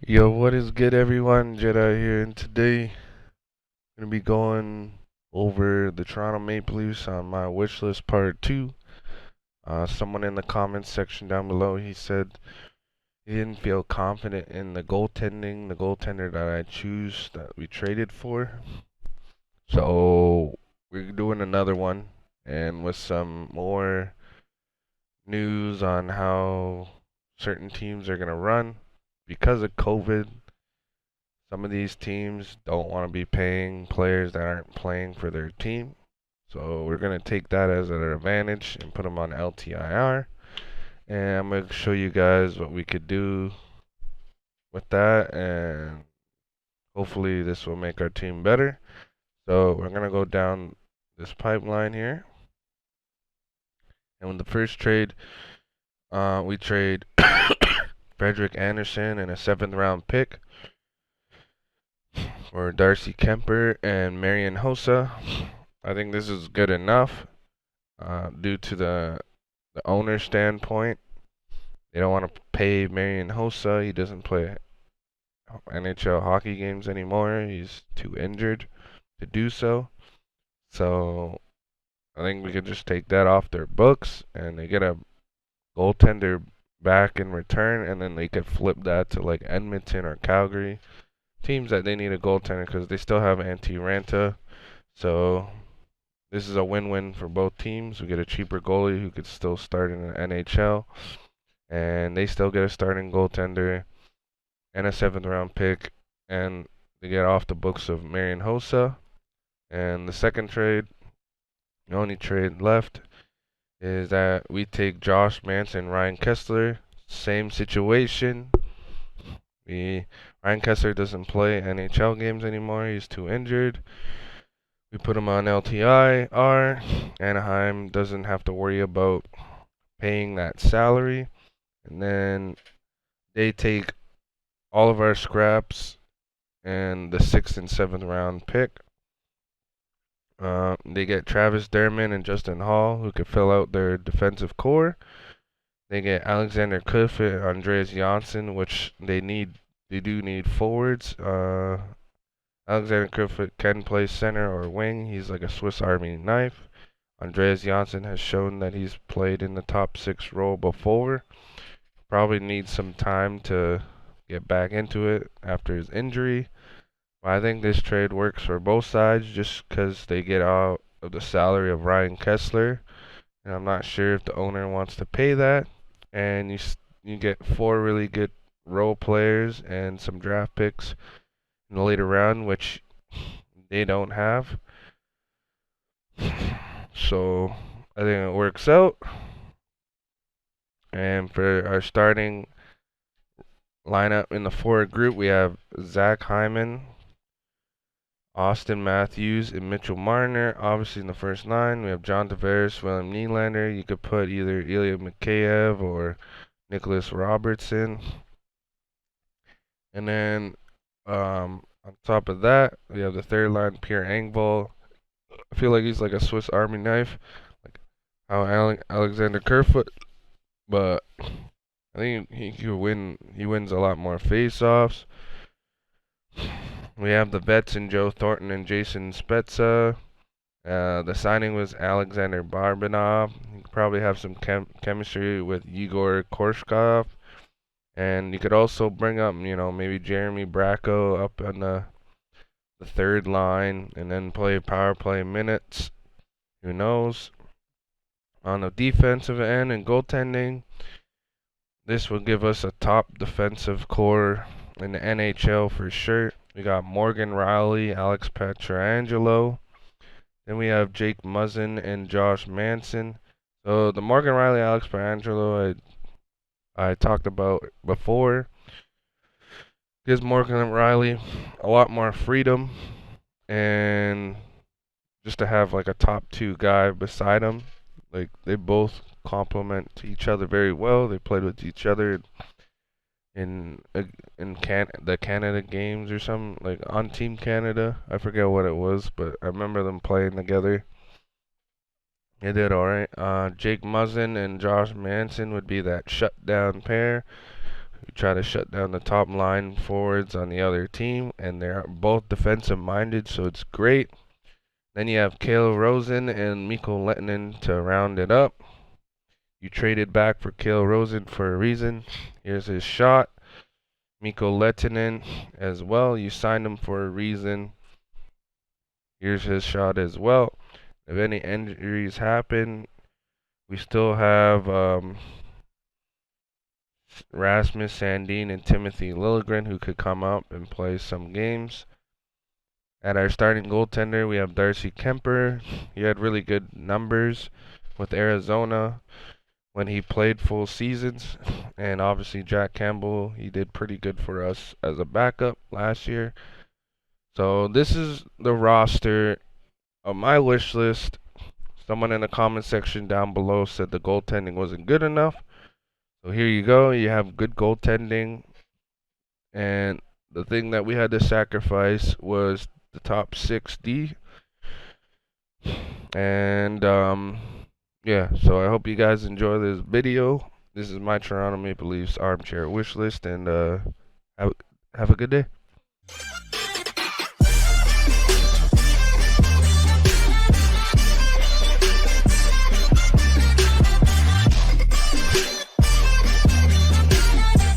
Yo, what is good, everyone? Jedi here, and today I'm gonna be going over the Toronto Maple Leafs on my wish list part 2. Someone in the comments section down below, he said he didn't feel confident in the goaltender that I choose that we traded for. So we're doing another one, and with some more news on how certain teams are gonna run because of COVID. Some of these teams don't want to be paying players that aren't playing for their team. So we're going to take that as an advantage and put them on LTIR. And I'm going to show you guys what we could do with that. And hopefully this will make our team better. So we're going to go down this pipeline here. And with the first trade, we trade Frederick Anderson and a 7th round pick for Darcy Kemper and Marian Hossa. I think this is good enough due to the owner standpoint. They don't want to pay Marian Hossa. He doesn't play NHL hockey games anymore. He's too injured to do so. So I think we could just take that off their books and they get a goaltender back in return, and then they could flip that to like Edmonton or Calgary, teams that they need a goaltender because they still have Antti Ranta. So this is a win-win for both teams. We get a cheaper goalie who could still start in the NHL, and they still get a starting goaltender and a 7th round pick, and they get off the books of Marian Hossa. And the second trade, the only trade left, is that we take Josh Manson, Ryan Kessler. Same situation. Ryan Kessler doesn't play NHL games anymore. He's too injured. We put him on LTIR. Anaheim doesn't have to worry about paying that salary. And then they take all of our scraps and the 6th and 7th round pick. They get Travis Dermott and Justin Hall, who could fill out their defensive core. They get Alexander Cliff and Andreas Janssen, which they need. They do need forwards. Alexander Griffith can play center or wing. He's like a Swiss Army knife. Andreas Janssen has shown that he's played in the top 6 role before. Probably needs some time to get back into it after his injury. But I think this trade works for both sides just because they get out of the salary of Ryan Kessler. And I'm not sure if the owner wants to pay that. And you get 4 really good role players and some draft picks in the later round, which they don't have. So I think it works out. And for our starting lineup in the forward group, we have Zach Hyman, Austin Matthews, and Mitchell Marner. Obviously in the first 9, we have John Tavares, William Nylander. You could put either Ilya Mikheyev or Nicholas Robertson. And then on top of that, we have the third line, Pierre Engvall. I feel like he's like a Swiss Army knife, like how Alexander Kerfoot, but I think he could win. He wins a lot more face-offs. We have the vets in Joe Thornton and Jason Spezza. The signing was Alexander Barbanov. You could probably have some chemistry with Igor Korshkov. And you could also bring up, maybe Jeremy Bracco up on the third line and then play power play minutes. Who knows? On the defensive end and goaltending, this will give us a top defensive core in the NHL for sure. We got Morgan Rielly, Alex Pietrangelo. Then we have Jake Muzzin and Josh Manson. So the Morgan Rielly, Alex Pietrangelo I talked about before. Gives Morgan Rielly a lot more freedom and just to have like a top 2 guy beside him. Like they both complement each other very well. They played with each other in the Canada games or something, like on Team Canada. I forget what it was, but I remember them playing together. They did all right. Jake Muzzin and Josh Manson would be that shutdown pair who try to shut down the top line forwards on the other team, and they're both defensive minded, so it's great. Then you have Kale Rosen and Mikko Lehtinen to round it up. You traded back for Kale Rosen for a reason. Here's his shot. Mikko Lehtinen as well. You signed him for a reason. Here's his shot as well. If any injuries happen, we still have Rasmus Sandin and Timothy Liljegren who could come up and play some games. At our starting goaltender, we have Darcy Kemper. He had really good numbers with Arizona when he played full seasons. And obviously Jack Campbell, he did pretty good for us as a backup last year. So this is the roster of my wish list. Someone in the comment section down below said the goaltending wasn't good enough. So here you go. You have good goaltending. And the thing that we had to sacrifice was the top 6D. And yeah, so I hope you guys enjoy this video. This is my Toronto Maple Leafs armchair wish list, and have a good day.